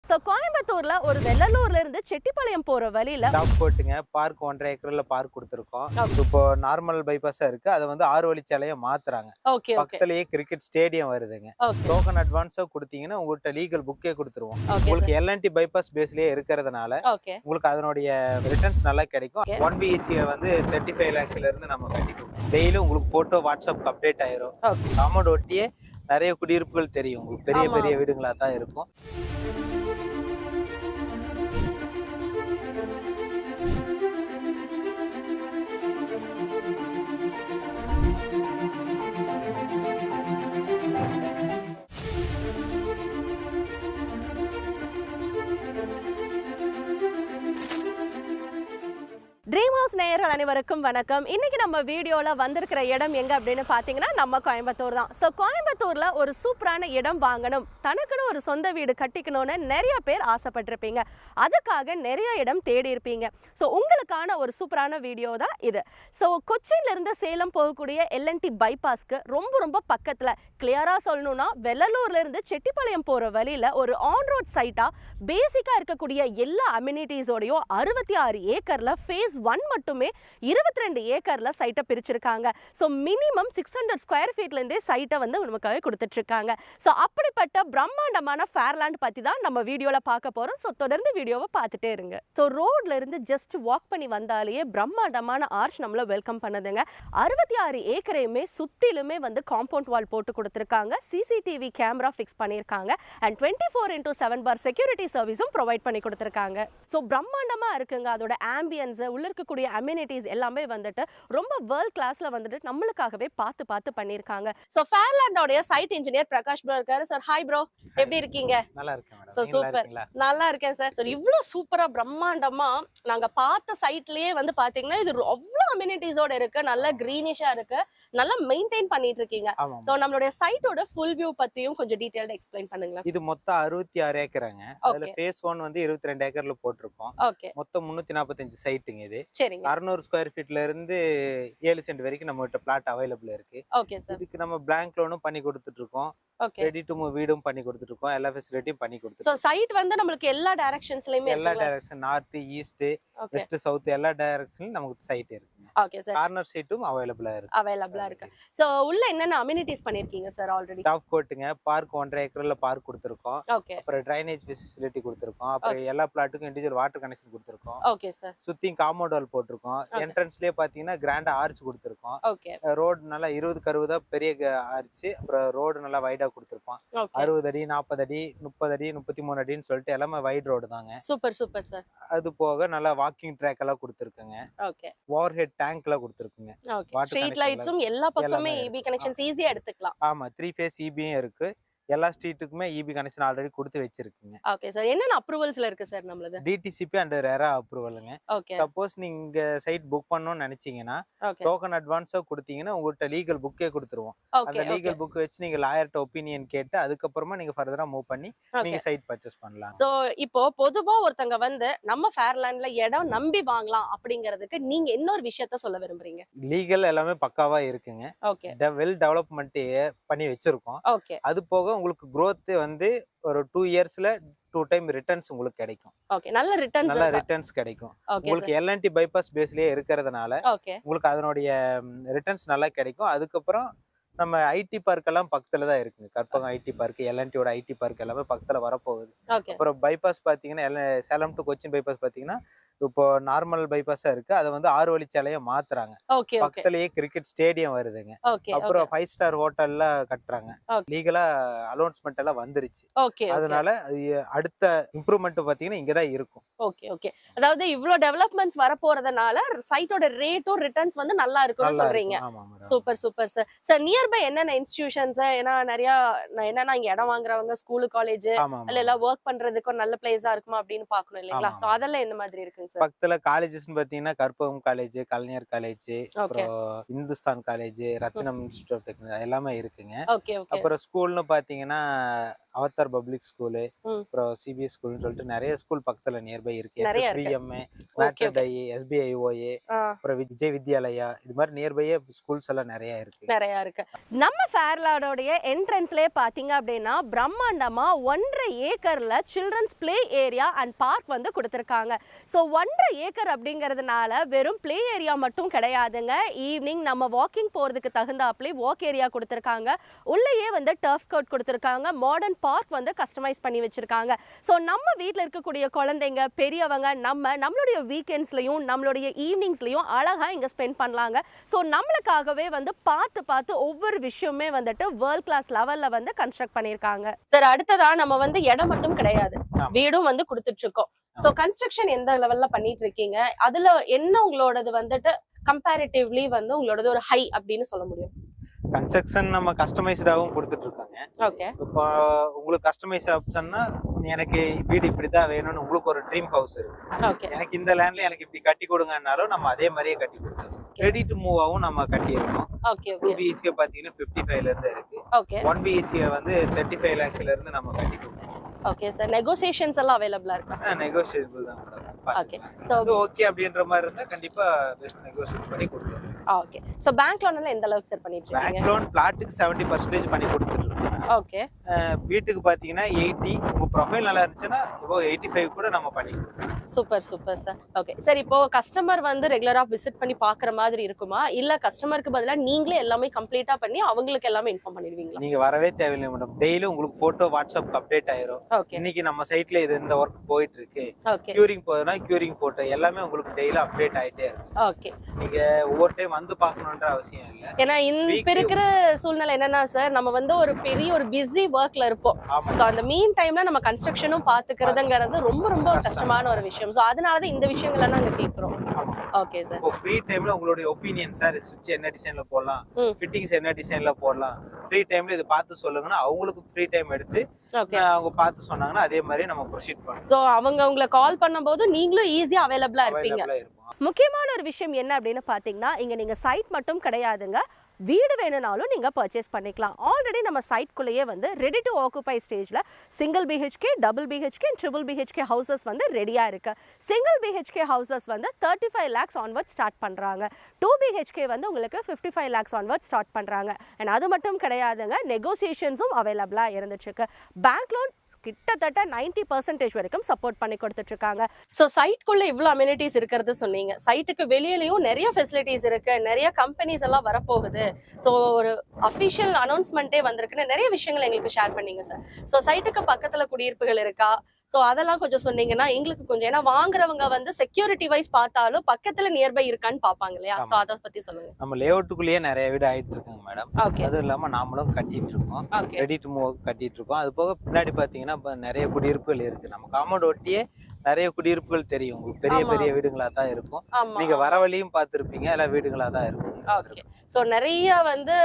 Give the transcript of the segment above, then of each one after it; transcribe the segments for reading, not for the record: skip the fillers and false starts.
So கோயம்புத்தூர்ல ஒரு வெள்ளலூர்ல இருந்து செட்டிப்பாளையம் போற வழியில டாப் கோட்டுங்க பார்க் 1.5 ஏக்கர்ல பார்க் கொடுத்துருக்கோம். இப்போ நார்மல் பைபாஸா இருக்கு, அதை வந்து 6 வழிச்சாலையா மாத்துறாங்க. ஓகே ஓகே பக்கத்துலயே கிரிக்கெட் ஸ்டேடியம் வருதுங்க. ஓகே டோக்கன் அட்வான்ஸா கொடுத்தீங்கன்னா உங்கள்கிட்ட லீகல் புக்கே கொடுத்துருவோம். ஓகே உங்களுக்கு எல்என்டி பைபாஸ் பேஸ்லயே இருக்கிறதுனால ஓகே உங்களுக்கு அதனுடைய ரிட்டர்ன்ஸ் நல்லா கிடைக்கும். Okay. 1 பிஹெச்கே வந்து 35 lakhsல இருந்து நம்ம கட்டி கொடுப்போம். டெய்லி உங்களுக்கு போட்டோ வாட்ஸ்அப் அப்டேட் ஆயிரும். ஓகே காம்பவுண்ட் ஒட்டியே நிறைய குடியிருப்புகள் தெரியும். உங்களுக்கு பெரிய ஆமா. பெரிய வீடுகளா தான் இருக்கும். ட்ரீம் ஹவுஸ் நேயர்கள் அனைவருக்கும் வணக்கம். இன்னைக்கு நம்ம வீடியோல வந்திருக்கிற இடம் எங்க அப்படின்னு பாத்தீங்கன்னா நம்ம கோயம்புத்தூர் தான். ஸோ கோயம்புத்தூர்ல ஒரு சூப்பரான இடம் வாங்கணும், தனக்குன்னு ஒரு சொந்த வீடு கட்டிக்கணும்னு நிறைய பேர் ஆசைப்பட்டிருப்பீங்க. அதுக்காக நிறைய இடம் தேடி இருப்பீங்க. ஸோ உங்களுக்கான ஒரு சூப்பரான வீடியோ தான் இது. ஸோ கொச்சின்ல இருந்து சேலம் போகக்கூடிய எல்என்டி பைபாஸ்க்கு ரொம்ப ரொம்ப பக்கத்துல, கிளியரா சொல்லணும்னா வெள்ளலூர்ல இருந்து செட்டிப்பாளையம் போற வழியில ஒரு ஆன் ரோட் சைட்டா பேசிக்கா இருக்கக்கூடிய எல்லா அம்யூனிட்டிஸோடையும் 66 ஏக்கர்ல ஃபேஸ் 1 மட்டுமே 22 ஏக்கர்ல சைட்டை பிரிச்சிருக்காங்க. ஸோ மினிமம் 600 ஸ்கொயர் ஃபீட்ல இருந்தே சைட்டை வந்து நமக்காக கொடுத்துட்டு இருக்காங்க. ஸோ அப்படிப்பட்ட பிரம்மாண்டமான ஃபேர்லேண்ட் பத்தி தான் நம்ம வீடியோல பார்க்க போறோம். ஸோ தொடர்ந்து வீடியோவை பார்த்துட்டே இருங்க. ஸோ ரோட்ல இருந்து ஜஸ்ட் வாக் பண்ணி வந்தாலேயே பிரம்மாண்டமான ஆர்ச் நம்மள வெல்கம் பண்ணுதுங்க. 66 ஏக்கரையுமே சுத்திலுமே வந்து காம்பவுண்ட் வால் போட்டு கொடுத்துருக்காங்க. சிசிடிவி கேமரா ஃபிக்ஸ் பண்ணியிருக்காங்க. அண்ட் 24x7 பார் செக்யூரிட்டி சர்வீஸும் ப்ரொவைட் பண்ணி கொடுத்துருக்காங்க. ஸோ பிரம்மாண்டமா இருக்குங்க. அதோட ஆம்பியன்ஸ், உள்ள இருக்கக்கூடிய அம்யூனிட்டிஸ் எல்லாமே வந்துட்டு ரொம்ப வேர்ல்ட் கிளாஸ்ல வந்துட்டு நம்மளுக்காகவே பார்த்து பார்த்து பண்ணியிருக்காங்க. ஸோ ஃபேர்லேண்டோட சைட் இன்ஜினியர் பிரகாஷ் ப்ரோ இருக்காரு. சார் ஹாய் ப்ரோ, எப்படி இருக்கீங்க? நல்லா இருக்கேன் மேடம். ஸோ சூப்பர், நல்லா இருக்கேன் சார். ஸோ இவ்வளோ சூப்பரா பிரம்மாண்டமா நாங்க பார்த்த சைட்லயே வந்து பாத்தீங்கன்னா இது அவ்வளோ அம்யூனிட்டிஸோட இருக்கு, நல்ல கிரீனிஷா இருக்கு, நல்லா மெயின்டைன் பண்ணிட்டு இருக்கீங்க. ஸோ நம்மளுடைய சைட்டோட ஃபுல் வியூ பத்தியும் கொஞ்சம் டீடைல்டா எக்ஸ்பிளைன் பண்ணுங்க. இது மொத்தம் 66 ஏக்கருங்க. அதுல ஃபேஸ் 1 வந்து 22 ஏக்கர்ல போட்டிருக்கோம். ஓகே, மொத்தம் 345 சைட்டுங்க. இது சரிங்க. 600 ஸ்கொயர் ஃபீட்ல இருந்து 7 சென்ட் வரைக்கும் நம்ம கிட்ட பிளாட் அவைலபிள் இருக்கு. Okay sir. இதுக்கு நம்ம பிளாங்க் லோனும் பண்ணி கொடுத்துட்டு இருக்கோம், ஓகே. ரெடி டு மூவ் வீடும் பண்ணி கொடுத்துட்டு இருக்கோம், எல்லா ஃபெசிலிட்டியும் பண்ணி சோ கொடுத்துருக்கோம். சைட் வந்து நமக்கு எல்லா டைரக்ஷன்ஸ்லயுமே எல்லா இருக்குங்களா? Direction, north, east, okay west, south எல்லா டைரக்ஷன்லயும் நமக்கு சைட் இருக்குங்க. Okay sir. கார்னர் சைட்டும் அவைலபிளா இருக்கு. அவைலபிளா இருக்கு. சோ உள்ள என்னென்ன அம்யூனிட்டிஸ் பண்ணிருக்கீங்க சார் ஆல்ரெடி? டாப் கோட்டுங்க, பார்க் 1.5 ஏக்கர்ல பார்க் கொடுத்துருக்கோம். ஓகே அப்புறம் டிரைனேஜ் ஃபெசிலிட்டி கொடுத்துருக்கோம். அப்புறம் எல்லா பிளாட்டுக்கும் இண்டிவிஜுவல் வாட்டர் கனெக்ஷன் கொடுத்துருக்கோம். Okay sir. சுத்தி காம்பவுண்ட் வால் போட்டிருக்கோம். என்ட்ரன்ஸ்லயே பாத்தீங்கன்னா கிராண்ட் ஆர்ச் கொடுத்துருக்கோம். ஓகே ரோடு நல்லா 20க்கு 60 பெரிய ஆர்ச். அப்புறம் ரோடு நல்லா வைடா கொடுத்துருக்கோம். ஓகே. 60 அடி, 40 அடி, 30 அடி, 33 அடின்னு சொல்லிட்டு எல்லாமே வைட் ரோடு தாங்க. Super super sir. அது போக நல்லா வாக்கிங் ட்ராக் எல்லாம் கொடுத்துருக்குங்க. ஓகே ஓவர் ஹெட் டேங்க் எல்லாம் கொடுத்துருக்குங்க. ஓகே. Water ஸ்ட்ரீட் connection லைட்ஸும் எல்லா பக்கமே எல்லாமே ஈபி கனெக்ஷன்ஸ் ஈஸியா எடுத்துக்கலாம். ஆமா, 3 ஃபேஸ் இபியும் இருக்கு. எல்லா ஸ்ட்ரீட்டுக்குமே இபி கனெக்ஷன் ஆல்ரெடி கொடுத்து வச்சிருக்குங்க. Okay sir. என்னென்ன அப்ரூவல்ஸ்ல இருக்கு சார் நம்மளது? டிடிசிபி அண்ட் ரெரா அப்ரூவலுங்க. ஓகே சப்போஸ் நீங்க சைட் புக் பண்ணணும்னு நினைச்சீங்கன்னா ஓகே டோக்கன் அட்வான்ஸா கொடுத்தீங்கன்னா உங்கள்கிட்ட லீகல் புக்கே கொடுத்துருவோம். ஓகே அந்த ஓகே லீகல் புக் வச்சு நீங்க லாயர்ட்ட ஒப்பீனியன் கேட்டு அதுக்கப்புறமா நீங்க ஃபர்தரா மூவ் பண்ணி நீங்க ஓகே. சைட் பர்ச்சேஸ் பண்ணலாம். சோ இப்போ பொதுவா ஒருத்தங்க வந்து நம்ம ஃபேர்லேண்ட்ல இடம் நம்பி வாங்கலாம் அப்படிங்கிறதுக்கு நீங்க இன்னொரு விஷயத்த சொல்ல விரும்புறீங்க? லீகல் எல்லாமே பக்காவா இருக்குங்க. ஓகே வெல் டெவலப்மெண்ட் பண்ணி வச்சிருக்கோம். ஓகே அது போக உங்களுக்கு growth வந்து ஒரு 2 இயர்ஸ்ல 2 டைம் ரிட்டர்ன்ஸ் உங்களுக்கு கிடைக்கும். ஓகே. நல்ல ரிட்டர்ன்ஸ் நல்ல இருக்கு. ரிட்டர்ன்ஸ் கிடைக்கும். ஓகே உங்களுக்கு சார். எல்என்டி பைபாஸ் பேஸ்லயே இருக்கிறதுனால ஓகே உங்களுக்கு அதனுடைய ரிட்டர்ன்ஸ் நல்லா கிடைக்கும். அதுக்கப்புறம் நம்ம ஐடி பார்க் எல்லாம் பக்கத்துல தான் இருக்குங்க. கற்பகம் ஐடி பார்க், எல்என்டியோட ஐடி பார்க் எல்லாமே பக்கத்துல வரப்போகுது. ஓகே அப்புறம் பைபாஸ் பாத்தீங்கன்னா சேலம் டு கொச்சின் பைபாஸ் பாத்தீங்கன்னா இப்போ நார்மல் பைபாஸா இருக்கு, அதை வந்து 6 வழிச்சாலையா மாத்துறாங்க. ஓகே ஓகே பக்கத்துலயே கிரிக்கெட் ஸ்டேடியம் வருதுங்க. ஓகே அப்புறம் 5 ஸ்டார் ஹோட்டல்ல கட்டுறாங்க. Okay. லீகலா அலௌன்ஸ்மெண்ட் எல்லாம் வந்துருச்சு. ஓகே அதனால அடுத்த இம்ப்ரூவ்மெண்ட் பாத்தீங்கன்னா இங்கதான் இருக்கும். Okay okay. அதாவது இவ்ளோ டெவலப்மெண்ட்ஸ் வர போறதுனால சைட்டோட ரேட்டும் ரிட்டர்ன்ஸ் வந்து நல்லா இருக்கும்னு நல்லா சொல்றீங்க. இருக்கும். ஆமா madam. Super super sir. Sir nearby என்னென்ன இன்ஸ்டிடியூஷன்ஸ், ஏன்னா நிறைய என்னன்னா இங்க இடம் வாங்குறவங்க ஸ்கூல், காலேஜ் ஆமா அல்ல எல்லாம் ஒர்க் பண்றதுக்கு ஒரு நல்ல பிளேஸா இருக்குமா அப்படின்னு பாக்கணும் இல்லைங்களா? ஆமா. சோ அதெல்லாம் எந்த மாதிரி இருக்குங்க சார். பக்கத்துல காலேஜஸ்னு பாத்தீங்கன்னா Karpagam college, Kalaignar college, okay. அப்புறம் Hindustan college, Rathinam institute of technology எல்லாமே இருக்குங்க. Okay, okay. அப்புறம் ஸ்கூல்னு பாத்தீங்கன்னா அவதார் பப்ளிக் ஸ்கூலு, ம். அப்புறம் சிபிஎஸ் ஸ்கூல்னு சொல்லிட்டு நிறைய ஸ்கூல் பக்கத்துல நியர்பை இருக்கு. நிறைய இருக்கு. SSVM, okay, okay. மேட்ரடை, SBIOA, ஆ. அப்புறம் விஜய் வித்யாலயா, இது மாதிரி நியர்பையே ஸ்கூல்ஸ் எல்லாம் நிறைய இருக்கு. நிறைய இருக்கு. நம்ம ஃபேர்லாடோடைய என்ட்ரன்ஸ்லயே பாத்தீங்க அப்படின்னா பிரம்மாண்டமா 1.5 ஏக்கர்ல children's play area and park வந்து கொடுத்துருக்காங்க. ஸோ 1.5 ஏக்கர் அப்படிங்கிறதுனால வெறும் பிளே ஏரியா மட்டும் கிடையாதுங்க. ஈவினிங் நம்ம வாக்கிங் போறதுக்கு தகுந்தாப்லயே வாக் ஏரியா கொடுத்துருக்காங்க. உள்ளேயே வந்து டர்ஃப் கோர்ட் கொடுத்துருக்காங்க. மாடர்ன் பார்க் வந்து கஸ்டமைஸ் பண்ணி வச்சிருக்காங்க. ஸோ நம்ம வீட்டில் இருக்கக்கூடிய குழந்தைங்க, பெரியவங்க நம்மளுடைய வீக்கெண்ட்ஸ்லையும் நம்மளுடைய ஈவினிங்ஸ்லையும் அழகா இங்க ஸ்பெண்ட் பண்ணலாங்க. ஸோ நம்மளுக்காகவே வந்து பார்த்து ஒவ்வொரு விஷயமே வந்துட்டு வேர்ல்ட் கிளாஸ் லெவல்ல வந்து கன்ஸ்ட்ரக்ட் பண்ணியிருக்காங்க. சார் அடுத்ததா நம்ம வந்து இடம் மட்டும் கிடையாது, வீடும் வந்து கொடுத்துட்டு இருக்கோம். ஸோ கன்ஸ்ட்ரக்ஷன் எந்த லெவல்ல பண்ணிட்டு இருக்கீங்க? அதுல என்ன உங்களோடது வந்துட்டு கம்பேரிட்டிவ்லி வந்து உங்களோடது ஒரு ஹை அப்படின்னு சொல்ல முடியும்? கன்ஸ்ட்ரக்ஷன் நம்ம கஸ்டமைஸ்டாகவும் கொடுத்துட்டு இருக்காங்க. ஓகே. இப்போ உங்களுக்கு கஸ்டமைஸ் ஆப்ஷன்னா எனக்கு வீடு இப்படிதான் வேணும்னு உங்களுக்கு ஒரு ட்ரீம் ஹவுஸ் இருக்கு. ஓகே. எனக்கு இந்த லேண்ட்ல எனக்கு இப்படி கட்டி கொடுங்கன்னாலும் நம்ம அதே மாதிரியே கட்டி கொடுத்தோம். ரெடி டு மூவ் ஆகும் நம்ம கட்டி இருக்கோம். ஓகே. 2 BHK பாத்தீங்கன்னா 55 ல இருந்து இருக்கு. ஓகே. 1 BHK வந்து 35 lakhsல இருந்து நம்ம கட்டி கொடுப்போம். Okay sir. நெகோசியேஷன்ஸ் எல்லாம் அவைலபிளா இருக்கா? நெகோஷியபிள் தான் மேடம். ஓகே. சோ அது ஓகே அப்படின்ற மாதிரி இருந்தா கண்டிப்பா பெஸ்ட் நெகோஷியேட் பண்ணி கொடுத்துருவோம். ஓகே. சோ பேங்க் லோன் எல்லாம் எந்த அளவுக்கு சார் பண்ணிட்டு இருக்கீங்க? பேங்க் லோன் பிளாட்டுக்கு 70% பண்ணி கொடுத்துட்டு இருக்கோம். ஓகே. வீட்டுக்கு பாத்தீங்கன்னா 80, உங்க ப்ரொஃபைல் நல்லா இருந்துச்சுன்னா இப்போ 85 கூட நம்ம பண்ணி கொடுக்கலாம். Super super sir. Okay sir, இப்போ கஸ்டமர் வந்து ரெகுலரா விசிட் பண்ணி பாக்குற மாதிரி இருக்குமா, இல்ல கஸ்டமருக்கு பதிலா நீங்களே எல்லாமே கம்ப்ளீட்டா பண்ணி அவங்களுக்கு எல்லாமே இன்ஃபார்ம் பண்ணிடுவீங்களா? நீங்க வரவே தேவையில்லை மேடம். டெய்லி உங்களுக்கு போட்டோ வாட்ஸ்அப் அப்டேட் ஆயிரும். ஓகே. இன்னைக்கு நம்ம சைட்ல இது இந்த ஒர்க் போயிட்டு இருக்கு, ஓகே. கியூரிங் போகுதுன்னா கியூரிங் போட்டோ எல்லாமே உங்களுக்கு டெய்லி அப்டேட் ஆயிட்டே இருக்கும். ஓகே. நீங்க ஒவ்வொரு டைம் வந்து பார்க்கணும்ன்ற அவசியம் இல்ல. ஏன்னா இப்ப இருக்கிற சூழ்நிலை என்னன்னா சார், நம்ம வந்து ஒரு பெரிய ஒரு பிஸி ஒர்க்ல இருப்போம். ஆமா. சோ அந்த மீன் டைம்ல நம்ம கன்ஸ்ட்ரக்ஷனும் பாத்துக்கிறதுங்கிறது ரொம்ப ரொம்ப கஷ்டமான ஒரு விஷயம். சோ அதனாலதான் இந்த விஷயங்களை நாங்க கேக்குறோம். Okay sir. இப்போ ஃப்ரீ டைம்ல உங்களுடைய ஒபினியன் சார், சுவிட்ச் என்ன டிசைன்ல போடலாம், ஃபிட்டிங்ஸ் என்ன டிசைன்ல போடலாம், ஃப்ரீ டைம்ல இது பார்த்து சொல்லுங்கன்னா அவங்களுக்கு ஃப்ரீ டைம் எடுத்து அவங்க பார்த்து சொன்னாங்கன்னா அதே மாதிரி நம்ம ப்ரொசீட் பண்ணுவோம். சோ அவங்க உங்களை கால் பண்ணும்போது நீங்களும் ஈஸியா அவைலபிளா இருப்பீங்க. முக்கியமான ஒரு விஷயம் என்ன அப்படின்னு பாத்தீங்கன்னா, இங்க நீங்க சைட் மட்டும் கிடையாதுங்க, வீடு வேணும்னாலும் நீங்க பர்ச்சேஸ் பண்ணிக்கலாம். ஆல்ரெடி நம்ம சைட்குள்ளேயே வந்து ரெடி டு ஆக்குபை ஸ்டேஜ்ல single BHK, double BHK and triple BHK houses வந்து ரெடியா இருக்கு. சிங்கிள் BHK ஹவுசஸ் வந்து 35 lakhs ஆன்வர்ட் ஸ்டார்ட் பண்றாங்க. 2 BHK வந்து உங்களுக்கு 55 lakhs ஆன்வர்ட் ஸ்டார்ட் பண்றாங்க. அண்ட் அது மட்டும் கிடையாதுங்க, நெகோசியேஷன்ஸும் அவைலபிளா இருந்துட்டு இருக்கு. பேங்க் லோன் கிட்டத்தட்ட 90% வரைக்கும் சப்போர்ட் பண்ணி கொடுத்துட்டு இருக்காங்க. ஸோ சைட்குள்ள இவ்வளவு அம்யூனிட்டிஸ் இருக்கிறது சொன்னீங்க. சைட்டுக்கு வெளியிலயும் நிறைய ஃபெசிலிட்டிஸ் இருக்கு, நிறைய கம்பெனிஸ் எல்லாம் வரப்போகுது. ஸோ ஒரு அஃபிஷியல் அனௌன்ஸ்மெண்ட்டே வந்திருக்குன்னு நிறைய விஷயங்கள் எங்களுக்கு ஷேர் பண்ணீங்க சார். ஸோ சைட்டுக்கு பக்கத்துல குடியிருப்புகள் இருக்கா? ஸோ அதெல்லாம் கொஞ்சம் சொன்னீங்கன்னா எங்களுக்கு கொஞ்சம், ஏன்னா வாங்குறவங்க வந்து செக்யூரிட்டி வைஸ் பார்த்தாலும் பக்கத்துல நியர்பை இருக்கான்னு பாப்பாங்க இல்லையா? ஸோ அதை பத்தி சொல்லுங்க. நம்ம லேஅவுட்டுக்குள்ளேயே நிறைய வீடு ஆயிட்டு இருக்குங்க மேடம். ஓகே. அதுவும் இல்லாம நாமளும் கட்டிட்டு இருக்கோம், ரெடி டு மூவ் கட்டிட்டு இருக்கோம். அது போக பின்னாடி பாத்தீங்கன்னா நிறைய குடியிருப்புகள் இருக்கு. நம்ம காம்பவுண்ட் ஒட்டியே நிறைய குடியிருப்புகள் தெரியும் உங்களுக்கு, பெரிய பெரிய வீடுகளா தான் இருக்கும். நீங்க வர வழியும் பார்த்திருப்பீங்க, எல்லாம் வீடுகளா தான் இருக்கும். ஓகே. ஸோ நிறைய வந்து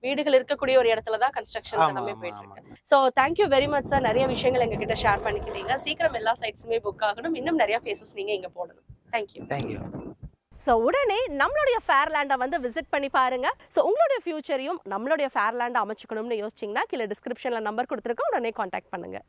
வீடுகள் இருக்கக்கூடிய ஒரு இடத்துல தான் கன்ஸ்ட்ரக்ஷன்ஸ் எல்லாமே போயிட்டு இருக்கு. So thank you very much sir. நிறைய விஷயங்கள் எங்ககிட்ட ஷேர் பண்ணிக்கிட்டீங்க. சீக்கிரம் எல்லா சைட்ஸுமே புக் ஆகணும், இன்னும் நிறைய ஃபேஸஸ் நீங்க இங்க போடணும். தேங்க்யூ. தேங்க்யூ. ஸோ உடனே நம்மளுடைய ஃபேர்லேண்டை வந்து விசிட் பண்ணி பாருங்க. ஸோ உங்களுடைய ஃபியூச்சரையும் நம்மளுடைய ஃபேர்லேண்டை அமைச்சுக்கணும்னு யோசிச்சிங்கன்னா கீழே டிஸ்கிரிப்ஷனில் நம்பர் கொடுத்துருக்கோம், உடனே காண்டாக்ட் பண்ணுங்க.